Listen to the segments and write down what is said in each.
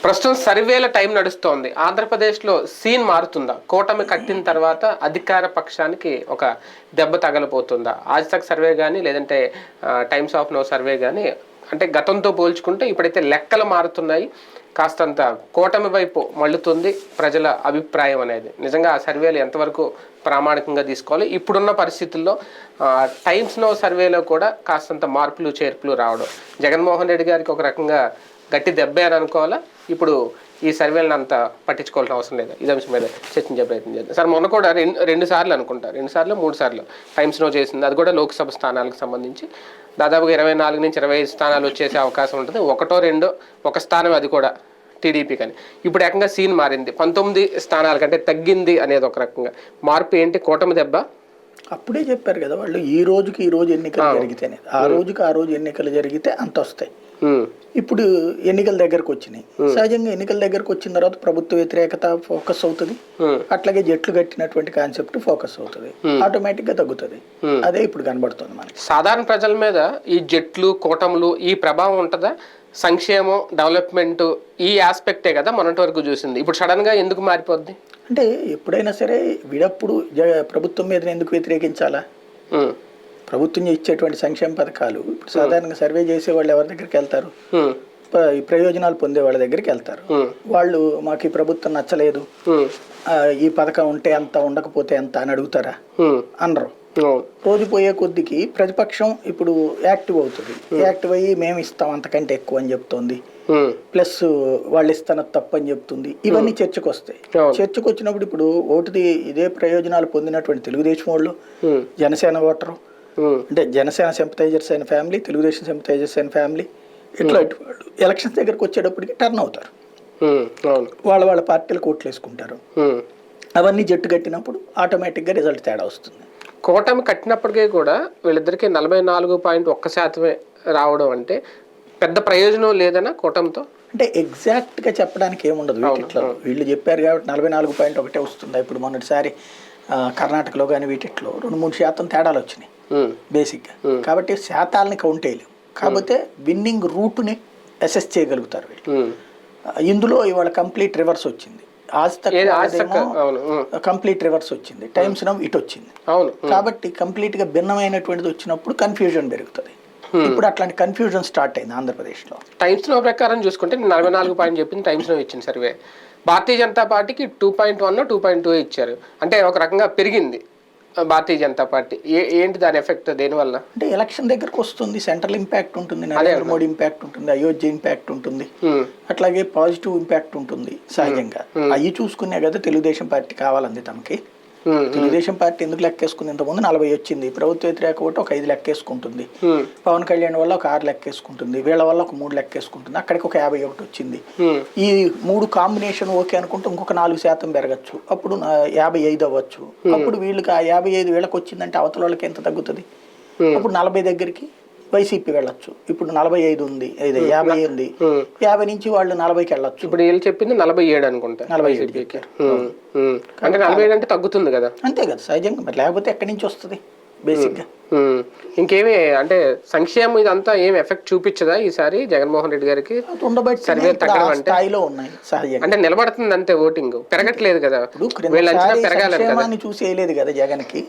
ప్రస్తుతం సర్వేల టైం నడుస్తోంది. ఆంధ్రప్రదేశ్లో సీన్ మారుతుందా? కూటమి కట్టిన తర్వాత అధికార పక్షానికి ఒక దెబ్బ తగలబోతుందా? ఆజ్ తక్ సర్వే కానీ లేదంటే టైమ్స్ ఆఫ్ నో సర్వే కానీ అంటే గతంతో పోల్చుకుంటే ఇప్పుడైతే లెక్కలు మారుతున్నాయి. కాస్తంత కూటమి వైపు మళ్ళుతుంది ప్రజల అభిప్రాయం అనేది. నిజంగా ఆ సర్వేలు ఎంతవరకు ప్రామాణికంగా తీసుకోవాలి? ఇప్పుడున్న పరిస్థితుల్లో టైమ్స్ నో సర్వేలో కూడా కాస్తంత మార్పులు చేర్పులు రావడం జగన్మోహన్ రెడ్డి గారికి ఒక రకంగా గట్టి దెబ్బే అని అనుకోవాలా? ఇప్పుడు ఈ సర్వేలను అంత పట్టించుకోవాల్సిన అవసరం లేదు. ఇదే అంశం మీద చర్చించే ప్రయత్నం చేద్దాం. సార్, మొన్న కూడా రెండు సార్లు అనుకుంటా, 3 సార్లు టైమ్స్ నో చేసింది. అది కూడా లోక్సభ స్థానాలకు సంబంధించి దాదాపుగా 24 నుంచి 25 స్థానాలు వచ్చేసే అవకాశం ఉంటుంది. ఒకటో రెండో ఒక స్థానం అది కూడా టీడీపీ కానీ. ఇప్పుడు ఏకంగా సీన్ మారింది, 19 స్థానాల కంటే తగ్గింది అనేది ఒక రకంగా మార్పు. ఏంటి కూటమి దెబ్బ? అప్పుడే చెప్పారు కదా వాళ్ళు, ఈ రోజుకి ఈ రోజు ఎన్నికలు జరిగితేనే, ఆ రోజుకి ఆ రోజు ఎన్నికలు జరిగితే అంత వస్తాయి. ఇప్పుడు ఎన్నికల దగ్గరకు వచ్చినాయి. సహజంగా ఎన్నికల దగ్గరకు వచ్చిన తర్వాత ప్రభుత్వ వ్యతిరేకత ఫోకస్ అవుతుంది, అట్లాగే జట్లు కట్టినటువంటి కాన్సెప్ట్ ఫోకస్ అవుతుంది, ఆటోమేటిక్ గా తగ్గుతుంది. అదే ఇప్పుడు కనబడుతుంది మనకి. సాధారణ ప్రజల మీద ఈ జట్లు కూటములు ఈ ప్రభావం ఉంటుందా? సంక్షేమం, డెవలప్మెంట్ ఈ ఆస్పెక్టే కదా మొన్నటి వరకు చూసింది. ఇప్పుడు సడన్ గా ఎందుకు మారిపోద్ది? అంటే ఎప్పుడైనా సరే వీడప్పుడు ప్రభుత్వం మీద ఎందుకు వ్యతిరేకించాలా? ప్రభుత్వం ఇచ్చేటువంటి సంక్షేమ పథకాలు ఇప్పుడు సాధారణంగా సర్వే చేసే వాళ్ళు ఎవరి దగ్గరికి వెళ్తారు? ప్రయోజనాలు పొందే వాళ్ళ దగ్గరికి వెళ్తారు. వాళ్ళు మాకు ఈ ప్రభుత్వం నచ్చలేదు, ఈ పథకం ఉంటే ఎంత ఉండకపోతే ఎంత అని అడుగుతారా? అనరు. రోజు పోయే కొద్దికి ప్రతిపక్షం ఇప్పుడు యాక్టివ్ అవుతుంది. యాక్టివ్ అయ్యి మేము ఇస్తాం అంతకంటే ఎక్కువ అని చెప్తోంది, ప్లస్ వాళ్ళు ఇస్తాన తప్పు అని చెప్తుంది. ఇవన్నీ చర్చకు వస్తాయి. చర్చకు వచ్చినప్పుడు ఇప్పుడు ఓటుది ఇదే ప్రయోజనాలు పొందినటువంటి తెలుగుదేశం వాళ్ళు, జనసేన ఓటరు, అంటే జనసేన సింపథైజర్స్ అయిన ఫ్యామిలీ, తెలుగుదేశం సింపథైజర్స్ అయిన ఫ్యామిలీ, ఇట్లాంటి వాళ్ళు ఎలక్షన్స్ దగ్గరకు వచ్చేటప్పటికి టర్న్ అవుతారు. వాళ్ళ పార్టీలకు ఓట్లు వేసుకుంటారు. అవన్నీ జట్టు కట్టినప్పుడు ఆటోమేటిక్గా రిజల్ట్ తేడా వస్తుంది. కూటమి కట్టినప్పటికీ కూడా వీళ్ళిద్దరికి 44.1% రావడం అంటే పెద్ద ప్రయోజనం లేదనా కూటమితో? అంటే ఎగ్జాక్ట్గా చెప్పడానికి ఏముండదు వీటిలో. వీళ్ళు చెప్పారు కాబట్టి 44.1 వస్తుందా? ఇప్పుడు మొన్నటిసారి కర్ణాటకలో కానీ వీటిలో 2-3% తేడాలు వచ్చినాయి బేసిక్గా. కాబట్టి శాతాలని కౌంట్ వేయలేము. కాకపోతే విన్నింగ్ రూట్ని అసెస్ చేయగలుగుతారు వీళ్ళు. ఇందులో ఇవాళ కంప్లీట్ రివర్స్ వచ్చింది. ఆజ్ తక్ కంప్లీట్ రివర్స్ వచ్చింది, టైమ్స్ నౌ ఇటు వచ్చింది. కాబట్టి కంప్లీట్ గా భిన్నమైనటువంటిది వచ్చినప్పుడు కన్ఫ్యూజన్ పెరుగుతుంది. ఇప్పుడు అట్లాంటి కన్ఫ్యూజన్ స్టార్ట్ అయింది ఆంధ్రప్రదేశ్ లో. టైమ్స్ నో ప్రకారం చూసుకుంటే 44 పాయింట్ చెప్పింది టైమ్స్ నో ఇచ్చింది సర్వే. భారతీయ జనతా పార్టీకి 2.1 2.2 ఇచ్చారు. అంటే ఒక రకంగా పెరిగింది భారతీయ జనతా పార్టీ. ఏంటి దాని ఎఫెక్ట్? దేనివల్ల అంటే ఎలక్షన్ దగ్గరకు వస్తుంది, సెంట్రల్ ఇంపాక్ట్ ఉంటుంది, నరేంద్ర మోడీ ఇంపాక్ట్ ఉంటుంది, అయోధ్య ఇంపాక్ట్ ఉంటుంది, అట్లాగే పాజిటివ్ ఇంపాక్ట్ ఉంటుంది. సహజంగా అవి చూసుకునే కదా తెలుగుదేశం పార్టీ కావాలంది తమకి. తెలుగుదేశం పార్టీ ఎందుకు లెక్కేసుకుంది? ఇంతకుముందు 40 వచ్చింది, ప్రభుత్వ వ్యతిరేక ఓటు ఒక 5 లెక్కేసుకుంటుంది, పవన్ కళ్యాణ్ వల్ల ఒక 6 లెక్కేసుకుంటుంది, వీళ్ళ వల్ల ఒక 3 లెక్కేసుకుంటుంది, అక్కడికి ఒక 51 వచ్చింది. ఈ 3 కాంబినేషన్ ఓకే అనుకుంటే ఇంకొక 4% పెరగచ్చు, అప్పుడు 55 అవ్వచ్చు. అప్పుడు వీళ్ళకి ఆ 55 వీళ్ళకి వచ్చిందంటే అవతల వాళ్ళకి ఎంత తగ్గుతుంది? అప్పుడు 40 దగ్గరికి వైసీపీ వెళ్ళొచ్చు. ఇప్పుడు 45 ఉంది, 50 ఉంది, 50 నుంచి వాళ్ళు 40కి వెళ్ళొచ్చు. ఇప్పుడు వీళ్ళు చెప్పింది 47 అనుకుంటా. 47 అంటే 47 అంటే తగ్గుతుంది కదా. అంతే కదా సహజంగా, మరి లేకపోతే ఎక్కడి నుంచి వస్తుంది బేసిక్ గా? ఇంకేమి అంటే సంక్షేమం ఇదంతా ఏం ఎఫెక్ట్ చూపించదా ఈసారి జగన్మోహన్ రెడ్డి గారికి? సర్వే తగ్గడం అంటే స్థాయిలో ఉన్నాయి సహజంగా. అంటే నిలబడుతుంది అంతే, ఓటింగ్ పెరగట్లేదు కదా. సంక్షేమాన్ని చూసి వేయలేదు కదా జగన్ కి.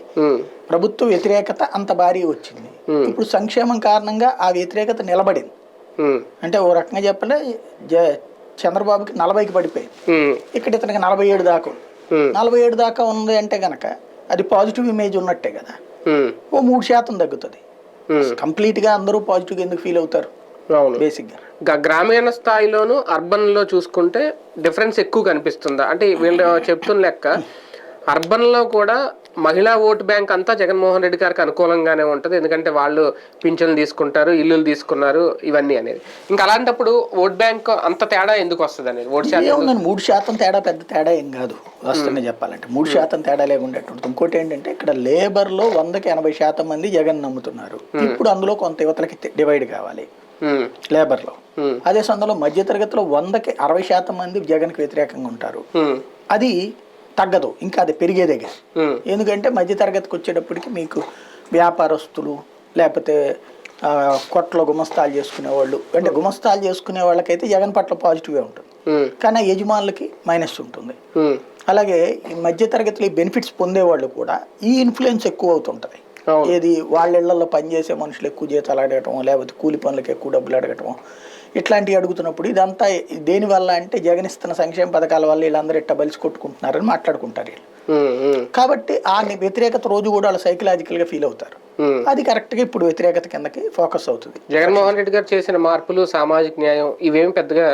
ప్రభుత్వ వ్యతిరేకత అంత భారీ వచ్చింది. ఇప్పుడు సంక్షేమం కారణంగా ఆ వ్యతిరేకత నిలబడింది. అంటే ఓ రకంగా చెప్పలే, చంద్రబాబుకి 40కి పడిపోయింది, ఇక్కడ ఇతనికి 47 దాకా. 47 దాకా ఉంది అంటే గనక అది పాజిటివ్ ఇమేజ్ ఉన్నట్టే కదా. ఓ 3% తగ్గుతుంది. కంప్లీట్ గా అందరూ పాజిటివ్ ఎందుకు ఫీల్ అవుతారు? బేసిక్ గా గ్రామీణ స్థాయిలోను అర్బన్ లో చూసుకుంటే డిఫరెన్స్ ఎక్కువ కనిపిస్తుందా? అంటే వీళ్ళు చెప్తున్న లెక్క అర్బన్ లో కూడా మహిళా ఓటు బ్యాంక్ అంతా జగన్మోహన్ రెడ్డి గారికి అనుకూలంగానే ఉంటుంది. ఎందుకంటే వాళ్ళు పింఛన్లు తీసుకుంటారు, ఇల్లులు తీసుకున్నారు, ఇవన్నీ అనేది. ఇంకా అలాంటప్పుడు ఓట్ బ్యాంక్ అంత తేడా ఎందుకు వస్తుంది అనేది? ఓటు శాతం 3% తేడా పెద్ద తేడా ఏం కాదు వాస్తవంగా చెప్పాలంటే. 3% తేడా లేకుండా ఉంటుంది. ఇంకోటి ఏంటంటే ఇక్కడ లేబర్ లో 100కి 80% మంది జగన్ నమ్ముతున్నారు. ఇప్పుడు అందులో కొంత యువతలకి డివైడ్ కావాలి లేబర్ లో. అదే సందర్భంలో మధ్యతరగతిలో 100కి 60% మంది జగన్ కి వ్యతిరేకంగా ఉంటారు. అది తగ్గదు, ఇంకా అది పెరిగేదేగా. ఎందుకంటే మధ్యతరగతికి వచ్చేటప్పటికి మీకు వ్యాపారస్తులు, లేకపోతే కొట్లో గుమస్తాలు చేసుకునే వాళ్ళు, అంటే గుమస్తాలు చేసుకునే వాళ్ళకైతే జగన్ పట్ల పాజిటివ్గా ఉంటుంది. కానీ ఆ యజమానులకి మైనస్ ఉంటుంది. అలాగే ఈ మధ్యతరగతిలో బెనిఫిట్స్ పొందేవాళ్ళు కూడా ఈ ఇన్ఫ్లుయెన్స్ ఎక్కువ అవుతుంటుంది. ఏది వాళ్ళ ఇళ్లలో పనిచేసే మనుషులు ఎక్కువ జీతాలు అడగటం, లేకపోతే కూలి పనులకు ఎక్కువ డబ్బులు అడగటం, ఇట్లాంటివి అడుగుతున్నప్పుడు ఇదంతా దేనివల్ల అంటే జగన్ ఇస్తున్న సంక్షేమ పథకాల వల్ల వీళ్ళందరూ ఇట్ట బలిసి కొట్టుకుంటున్నారని మాట్లాడుకుంటారు వీళ్ళు. కాబట్టి ఆ వ్యతిరేకత రోజు కూడా వాళ్ళు సైకలాజికల్గా ఫీల్ అవుతారు. అది కరెక్ట్గా ఇప్పుడు వ్యతిరేకత కిందకి ఫోకస్ అవుతుంది. జగన్మోహన్ రెడ్డి గారు చేసిన మార్పులు, సామాజిక న్యాయం ఇవేమి పెద్దగా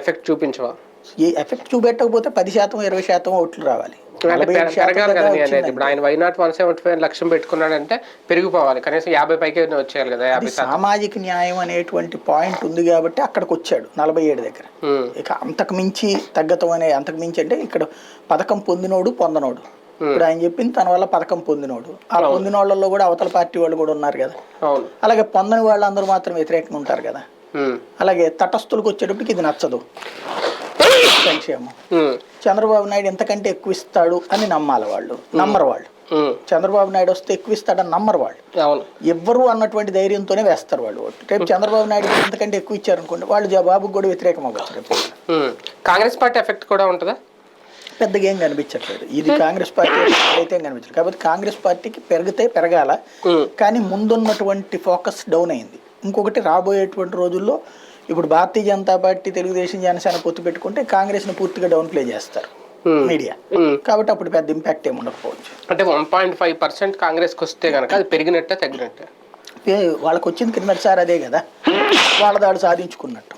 ఎఫెక్ట్ చూపించవా? ఈ ఎఫెక్ట్ చూపెట్టకపోతే 10%, 20% ఓట్లు రావాలి. ఇప్పుడు ఆయన వైనాట్ 175 లక్ష్యం పెట్టుకున్నాడంటే పెరిగిపోవాలి, కనీసం 50 పైకి వచ్చేయాలి కదా. సామాజిక న్యాయం అనేటువంటి పాయింట్ ఉంది కాబట్టి అక్కడికి వచ్చాడు 47 దగ్గర. ఇక అంతకు మించి తగ్గతం అనే అంతకు మించి అంటే ఇక్కడ పథకం పొందినోడు పొందనోడు. ఇప్పుడు ఆయన చెప్పింది తన వల్ల పథకం పొందినోడు, ఆ పొందినోళ్ళలో కూడా అవతల పార్టీ వాళ్ళు కూడా ఉన్నారు కదా. అలాగే పొందని వాళ్ళందరూ మాత్రం వ్యతిరేకంగా ఉంటారు కదా. అలాగే తటస్థులకు వచ్చేటప్పటికి ఇది నచ్చదు సంక్షేమం. చంద్రబాబు నాయుడు ఎంతకంటే ఎక్కువ ఇస్తాడు అని నమ్మాలి వాళ్ళు, నమ్మరు వాళ్ళు. చంద్రబాబు నాయుడు వస్తే ఎక్కువ ఇస్తాడని నమ్మరు వాళ్ళు, ఎవ్వరు అన్నటువంటి ధైర్యంతోనే వేస్తారు వాళ్ళు ఓటు. రేపు చంద్రబాబు నాయుడు ఎంతకంటే ఎక్కువ ఇచ్చారనుకోండి వాళ్ళు బాబుకి కూడా వ్యతిరేకం అవ్వచ్చు రేపు. కాంగ్రెస్ పార్టీ ఎఫెక్ట్ కూడా ఉంటుందా? పెద్దగా ఏం కనిపించట్లేదు. ఇది కాంగ్రెస్ పార్టీ అయితే ఏం కనిపించలేదు. కాబట్టి కాంగ్రెస్ పార్టీకి పెరిగితే పెరగాల, కానీ ముందున్నటువంటి ఫోకస్ డౌన్ అయింది. ఇంకొకటి రాబోయేటువంటి రోజుల్లో ఇప్పుడు భారతీయ జనతా పార్టీ, తెలుగుదేశం, జనసేన పొత్తు పెట్టుకుంటే కాంగ్రెస్ని పూర్తిగా డౌన్ ప్లే చేస్తారు మీడియా. కాబట్టి అప్పుడు పెద్ద ఇంపాక్ట్ ఏమి ఉండకపోవచ్చు. అంటే 1.5% కాంగ్రెస్కి వస్తే కనుక అది పెరిగినట్టే తగ్గినట్టే? వాళ్ళకి వచ్చింది కిందటిసారి అదే కదా, వాళ్ళ దాడు సాధించుకున్నట్టు,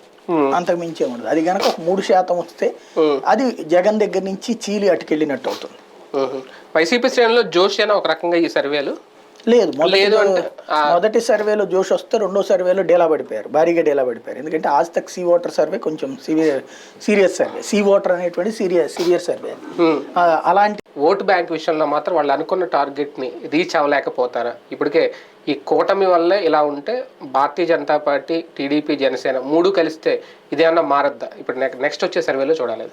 అంతకు మించి ఏముండదు. అది కనుక ఒక 3% వస్తే అది జగన్ దగ్గర నుంచి చీలి అటుకెళ్ళినట్టు అవుతుంది. వైసీపీ శ్రేణుల్లో జోష్ అయినా ఒక రకంగా ఈ సర్వేలు లేదు. మొదటి సర్వేలో జోష్ వస్తే రెండో సర్వేలో డేలా పడిపోయారు, భారీగా డేలా పడిపోయారు. ఎందుకంటే ఆజ్ తక్ సీ ఓటర్ సర్వే కొంచెం సీరియస్ సర్వే, సీ ఓటర్ అనేటువంటి సివియర్ సర్వే. అలాంటి ఓటు బ్యాంక్ విషయంలో మాత్రం వాళ్ళు అనుకున్న టార్గెట్ని రీచ్ అవ్వలేకపోతారా? ఇప్పటికే ఈ కూటమి వల్లే ఇలా ఉంటే భారతీయ జనతా పార్టీ, టీడీపీ, జనసేన 3 కలిస్తే ఇదేమన్నా మారద్దా? ఇప్పుడు నెక్స్ట్ వచ్చే సర్వేలో చూడాలి.